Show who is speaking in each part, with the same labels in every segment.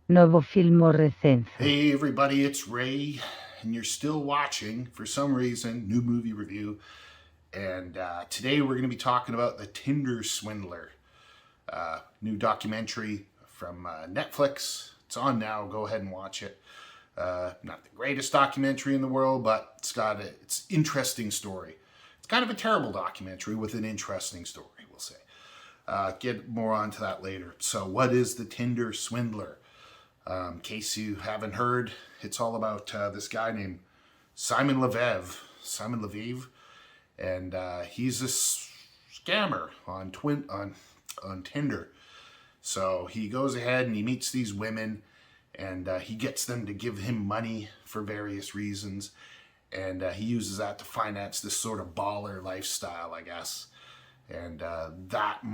Speaker 1: Nuovo film o recenso.
Speaker 2: Hey everybody, it's Ray, and you're still watching, for some reason, New Movie Review. And today we're going to be talking about the Tinder Swindler, new documentary from Netflix. It's on now. Go ahead and watch it. Not the greatest documentary in the world, but it's interesting story. It's kind of a terrible documentary with an interesting story, we'll say. Get more onto that later. So, what is the Tinder Swindler? In case you haven't heard, it's all about this guy named Simon Leviev, and he's a scammer on Tinder. So he goes ahead and he meets these women, and he gets them to give him money for various reasons, and he uses that to finance this sort of baller lifestyle, I guess. And that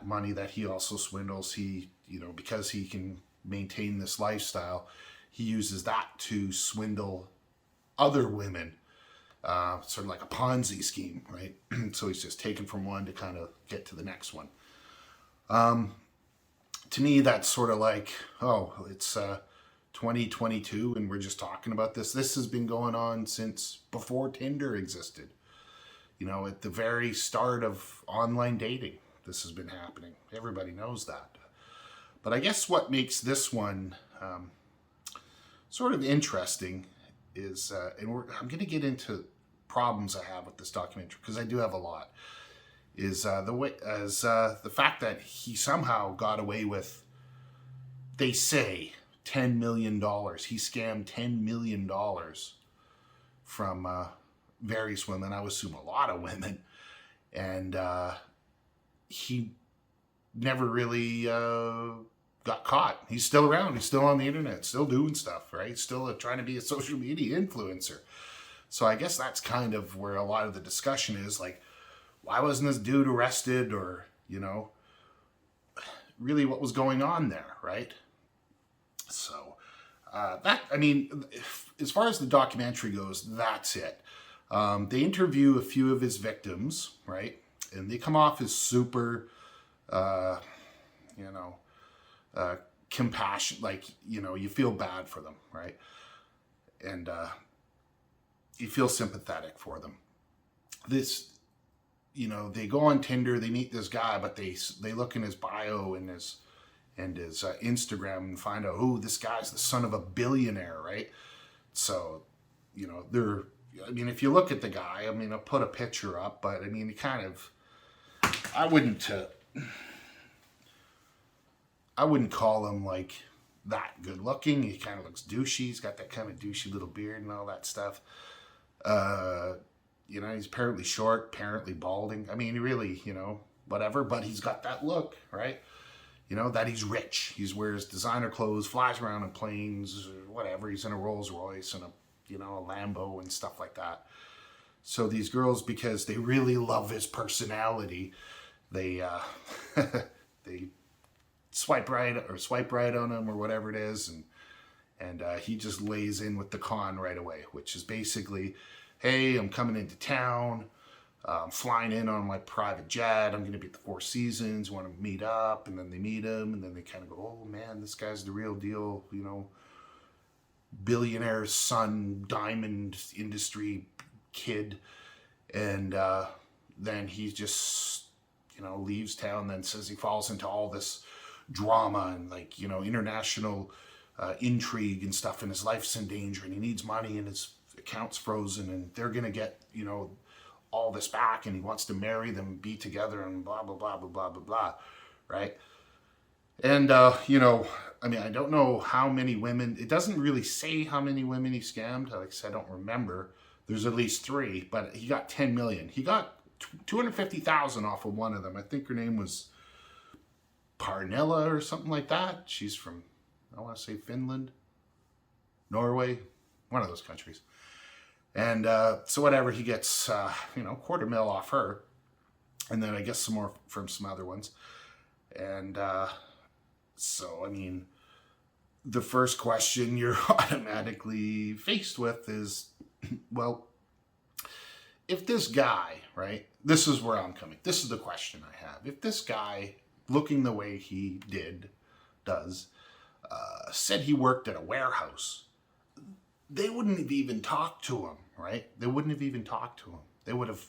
Speaker 2: money that he also swindles, because he can maintain this lifestyle, he uses that to swindle other women, sort of like a Ponzi scheme, right? So he's just taking from one to kind of get to the next one. To me, that's sort of like, oh, it's 2022 and we're just talking about this. This has been going on since before Tinder existed. At the very start of online dating, this has been happening. Everybody knows that. But I guess what makes this one sort of interesting is, I'm going to get into problems I have with this documentary because I do have a lot. Is the fact that he somehow got away with, they say, $10 million. He scammed $10 million from various women. I would assume a lot of women, and he never really got caught. He's still around. He's still on the internet, still doing stuff, right? Still trying to be a social media influencer. So I guess that's kind of where a lot of the discussion is, like, why wasn't this dude arrested, or, really what was going on there, right? So as far as the documentary goes, that's it. They interview a few of his victims, right? And they come off as super, compassion, like, you feel bad for them, right? And you feel sympathetic for them. They go on Tinder, they meet this guy, but they look in his bio and his Instagram and find out, oh, this guy's the son of a billionaire, right? So, if you look at the guy, I'll put a picture up, but I wouldn't call him like that good looking. He kind of looks douchey. He's got that kind of douchey little beard and all that stuff. He's apparently short, apparently balding. He really, whatever, but he's got that look, right? That he's rich. He wears designer clothes, flies around in planes, whatever. He's in a Rolls Royce and a Lambo and stuff like that. So these girls, because they really love his personality, they they swipe right on him or whatever it is, and he just lays in with the con right away, which is basically, hey, I'm coming into town, I'm flying in on my private jet, I'm going to be at the Four Seasons, want to meet up, and then they meet him, and then they kind of go, oh man, this guy's the real deal, billionaire's son, diamond industry kid, and then he just, leaves town, then says he falls into all this drama and, like, international intrigue and stuff, and his life's in danger, and he needs money, and his account's frozen, and they're gonna get, all this back, and he wants to marry them, be together, and blah blah blah blah blah blah blah, right? And I don't know how many women. It doesn't really say how many women he scammed. Like I said, I don't remember. There's at least 3, but he got 10 million. He got 250,000 off of one of them. I think her name was Parnella or something like that. She's from, I want to say, Finland, Norway, one of those countries. And so whatever, he gets, $250,000 off her. And then I guess some more from some other ones. And so, the first question you're automatically faced with is, well, if this guy, right, this is where I'm coming. This is the question I have. If this guy, looking the way he does, said he worked at a warehouse. They wouldn't have even talked to him, right? They wouldn't have even talked to him. They would have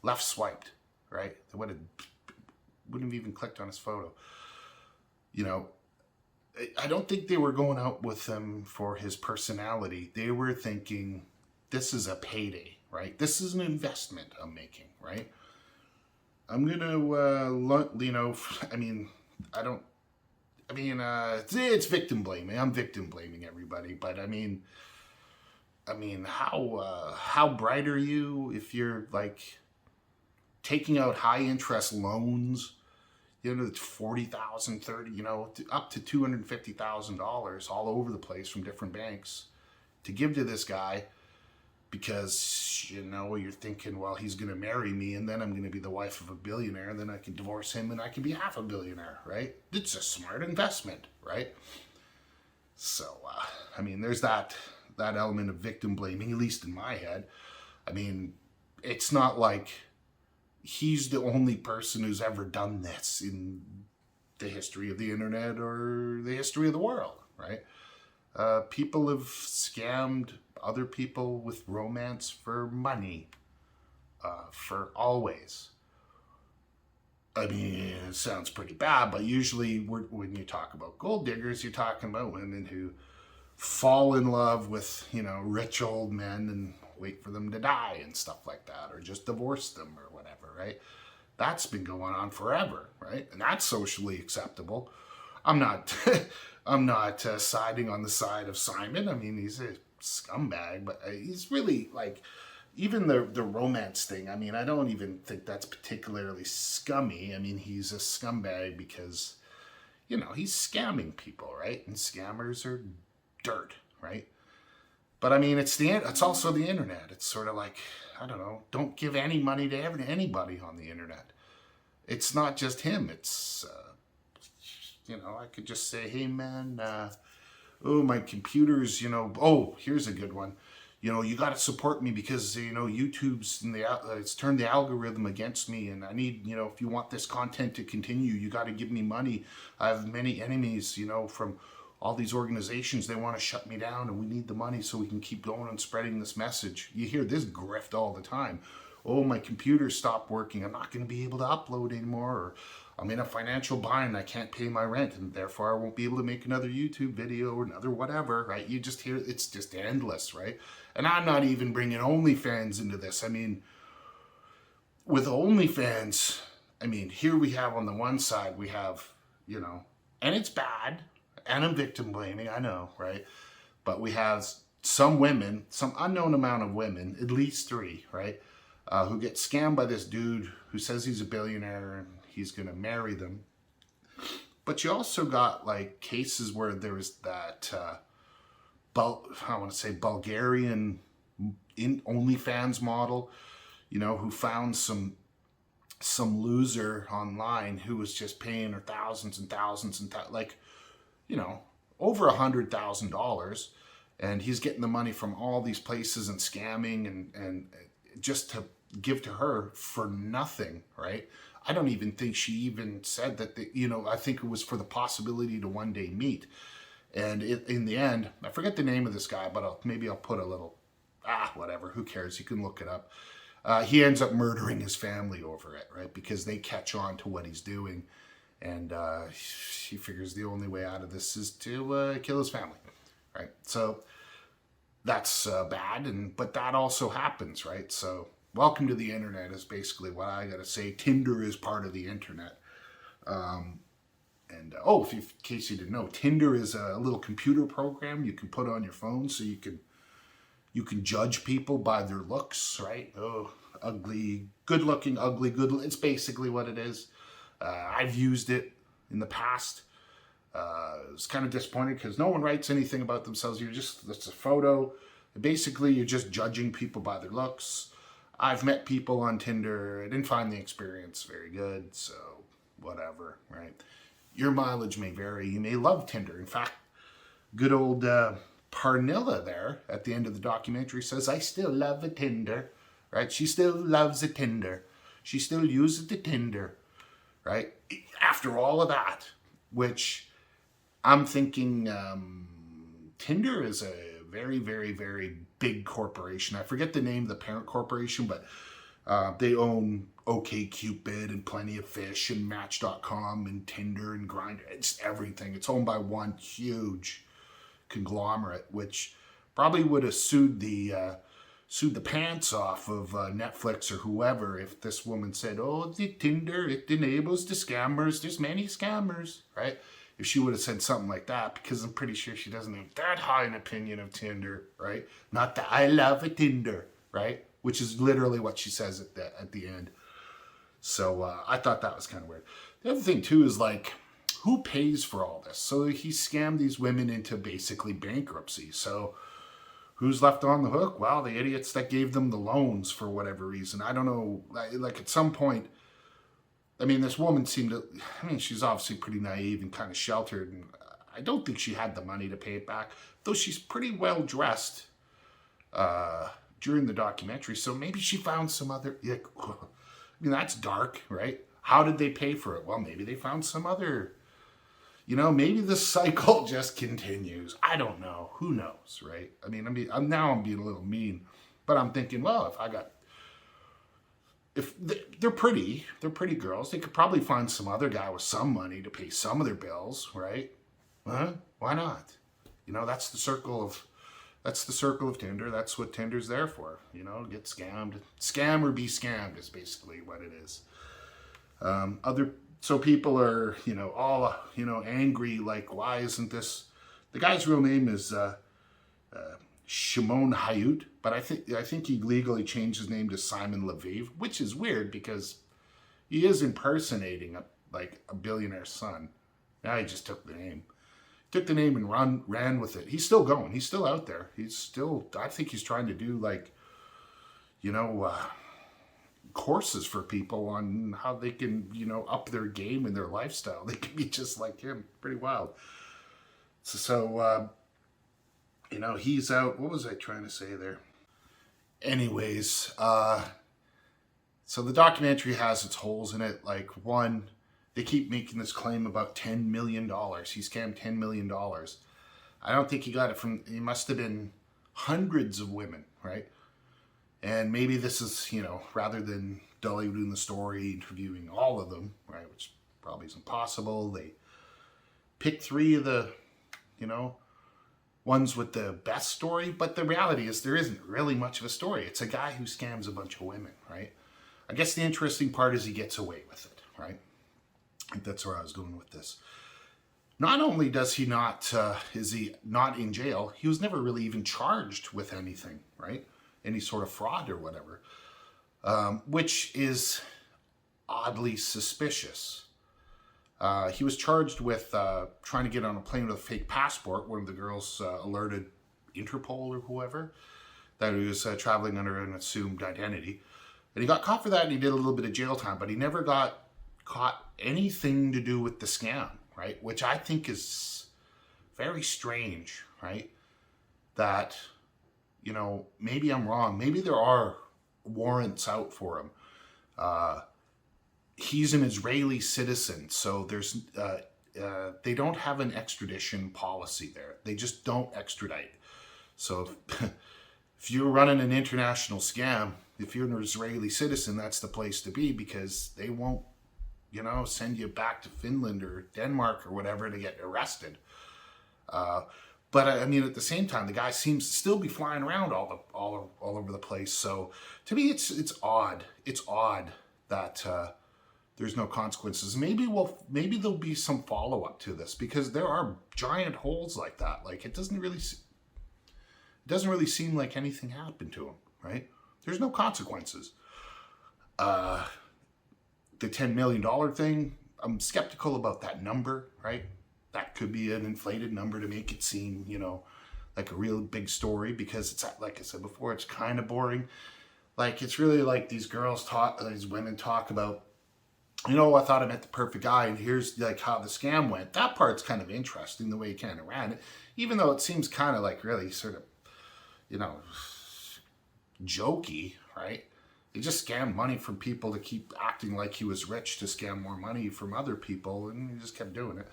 Speaker 2: left swiped, right? They wouldn't have even clicked on his photo. You know, I don't think they were going out with him for his personality. They were thinking, this is a payday, right? This is an investment I'm making, right? I'm going to, it's victim blaming. I'm victim blaming everybody, but how bright are you if you're like taking out high interest loans, it's 40,000, 30, up to $250,000 all over the place from different banks to give to this guy because, you're thinking, well, he's going to marry me and then I'm going to be the wife of a billionaire and then I can divorce him and I can be half a billionaire, right? It's a smart investment, right? So, there's that element of victim blaming, at least in my head. It's not like he's the only person who's ever done this in the history of the internet or the history of the world, right? People have scammed other people with romance for money, for always. It sounds pretty bad, but usually when you talk about gold diggers, you're talking about women who fall in love with, rich old men and wait for them to die and stuff like that, or just divorce them or whatever, right? That's been going on forever, right? And that's socially acceptable. I'm not siding on the side of Simon. He's a scumbag, but he's really like, even the romance thing, I don't even think that's particularly scummy. He's a scumbag because, he's scamming people, right? And scammers are dirt, right? But it's also the internet. It's sort of like, I don't know, don't give any money to anybody on the internet. It's not just him. It's, I could just say, hey man, my computer's, here's a good one. You got to support me because, YouTube's it's turned the algorithm against me and I need, if you want this content to continue, you got to give me money. I have many enemies, from all these organizations. They want to shut me down and we need the money so we can keep going and spreading this message. You hear this grift all the time. Oh, my computer stopped working. I'm not going to be able to upload anymore. Or I'm in a financial bind. I can't pay my rent and therefore I won't be able to make another YouTube video or another whatever, right? You just hear, it's just endless, right? And I'm not even bringing OnlyFans into this. With OnlyFans, here we have on the one side, we have, and it's bad, and I'm victim blaming, I know, right? But we have some women, some unknown amount of women, at least 3, right? Who get scammed by this dude who says he's a billionaire and he's going to marry them. But you also got like cases where there was that, Bulgarian OnlyFans model, who found some loser online who was just paying her thousands and thousands and over $100,000, and he's getting the money from all these places and scamming and just to give to her for nothing, right? I don't even think she even said that, I think it was for the possibility to one day meet. And in the end, I forget the name of this guy, but maybe I'll put a little, whatever, who cares? You can look it up. He ends up murdering his family over it, right? Because they catch on to what he's doing. And he figures the only way out of this is to kill his family, right? So that's bad, but that also happens, right? So welcome to the internet is basically what I got to say. Tinder is part of the internet. In case you didn't know, Tinder is a little computer program you can put on your phone so you can judge people by their looks, right? Oh, ugly, good looking, ugly, good. It's basically what it is. I've used it in the past. It's kind of disappointing because no one writes anything about themselves. It's a photo. Basically, you're just judging people by their looks. I've met people on Tinder. I didn't find the experience very good, so whatever, right? Your mileage may vary. You may love Tinder. In fact, good old Parnilla there at the end of the documentary says, I still love a Tinder, right? She still loves a Tinder. She still uses the Tinder, right? After all of that, which I'm thinking Tinder is a very, very, very big corporation. I forget the name of the parent corporation, but they own OkCupid and Plenty of Fish and Match.com and Tinder and Grindr. It's everything. It's owned by one huge conglomerate, which probably would have sued the pants off of Netflix or whoever if this woman said, "Oh, the Tinder, it enables the scammers. There's many scammers," right? If she would have said something like that, because I'm pretty sure she doesn't have that high an opinion of Tinder, right? Not that I love a Tinder, right? Which is literally what she says at the end. So I thought that was kind of weird. The other thing too is like, who pays for all this? So he scammed these women into basically bankruptcy. So who's left on the hook? Well, the idiots that gave them the loans for whatever reason. I don't know. Like at some point, I mean, this woman seemed to, I mean, she's obviously pretty naive and kind of sheltered. And I don't think she had the money to pay it back, though she's pretty well dressed during the documentary. So maybe she found some other, I mean, that's dark, right? How did they pay for it? Well, maybe they found some other, maybe the cycle just continues. I don't know. Who knows, right? I mean, I'm being a little mean, but I'm thinking, well, if they're pretty girls, they could probably find some other guy with some money to pay some of their bills, right? Huh? Why not? That's the circle of Tinder. That's what Tinder's there for. Get scammed. Scam or be scammed is basically what it is. So people are, all, angry, like, why isn't this, the guy's real name is Shimon Hayut, but I think he legally changed his name to Simon Leviev, which is weird because he is impersonating a billionaire's son. Now he just took the name. Took the name and ran with it. He's still going. He's still out there. I think he's trying to do courses for people on how they can, up their game and their lifestyle. They can be just like him. Pretty wild. So he's out. What was I trying to say there? Anyways, so the documentary has its holes in it. Like, one, they keep making this claim about $10 million. He scammed $10 million. I don't think he got it he must have been hundreds of women, right? And maybe this is, rather than dully doing the story, interviewing all of them, right, which probably isn't possible, they picked 3 of the, ones with the best story. But the reality is there isn't really much of a story. It's a guy who scams a bunch of women, right? I guess the interesting part is he gets away with it, right? I think that's where I was going with this. Not only is he not in jail, he was never really even charged with anything, right? Any sort of fraud or whatever, which is oddly suspicious. He was charged with trying to get on a plane with a fake passport. One of the girls alerted Interpol or whoever that he was traveling under an assumed identity. And he got caught for that, and he did a little bit of jail time, but he never got caught anything to do with the scam, right? Which I think is very strange, right? That, maybe I'm wrong. Maybe there are warrants out for him. He's an Israeli citizen, so there's they don't have an extradition policy there. They just don't extradite. So if you're running an international scam, if you're an Israeli citizen, that's the place to be, because they won't, send you back to Finland or Denmark or whatever to get arrested. But I mean, at the same time, the guy seems to still be flying around all over the place. So to me, it's odd. It's odd that there's no consequences. Maybe there'll be some follow up to this, because there are giant holes like that. Like, it doesn't really seem like anything happened to him, right? There's no consequences. The $10 million thing, I'm skeptical about that number, right? That could be an inflated number to make it seem, like a real big story, because it's, like I said before, it's kind of boring. Like, it's really like these women talk about, I thought I met the perfect guy, and here's like how the scam went. That part's kind of interesting, the way he kind of ran it, even though it seems kind of like really sort of, jokey, right? He just scammed money from people to keep acting like he was rich, to scam more money from other people, and he just kept doing it.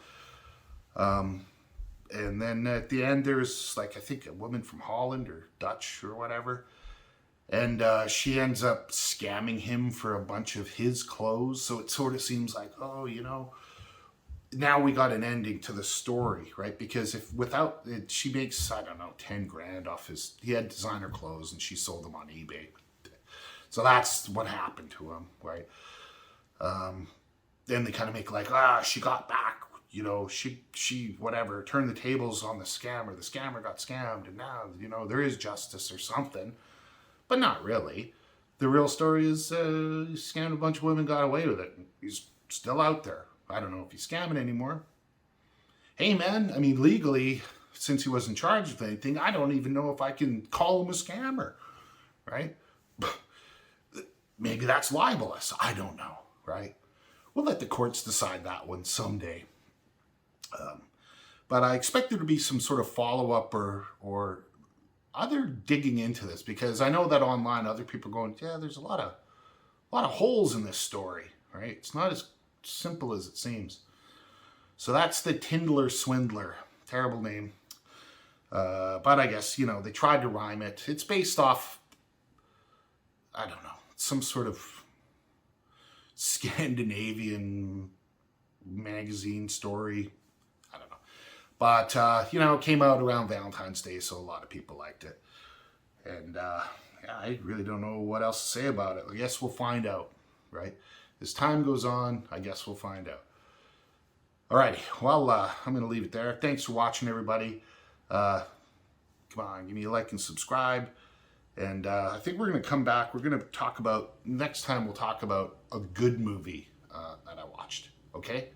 Speaker 2: And then at the end, there's like, I think a woman from Holland or Dutch or whatever. And she ends up scamming him for a bunch of his clothes. So it sort of seems like, oh, now we got an ending to the story, right? Because if without it, she makes, I don't know, 10 grand off he had designer clothes and she sold them on eBay. So that's what happened to him, right? Then they kind of make like, she got back, she whatever, turned the tables on the scammer got scammed, and now, there is justice or something, but not really. The real story is he scammed a bunch of women, got away with it. He's still out there. I don't know if he's scamming anymore. Hey, man, I mean, legally, since he wasn't charged with anything, I don't even know if I can call him a scammer, right? Maybe that's libelous. I don't know, right? We'll let the courts decide that one someday. But I expect there to be some sort of follow-up or other digging into this, because I know that online other people are going, yeah, there's a lot of holes in this story, right? It's not as simple as it seems. So that's the Tinder Swindler. Terrible name. But I guess, they tried to rhyme it. It's based off, I don't know, some sort of Scandinavian magazine story. I don't know. But, it came out around Valentine's Day, so a lot of people liked it. And, I really don't know what else to say about it. I guess we'll find out, right? As time goes on, I guess we'll find out. Alrighty, well, I'm going to leave it there. Thanks for watching, everybody. Come on, give me a like and subscribe. And I think we're going to come back. We're going to talk about, next time we'll talk about a good movie that I watched. Okay?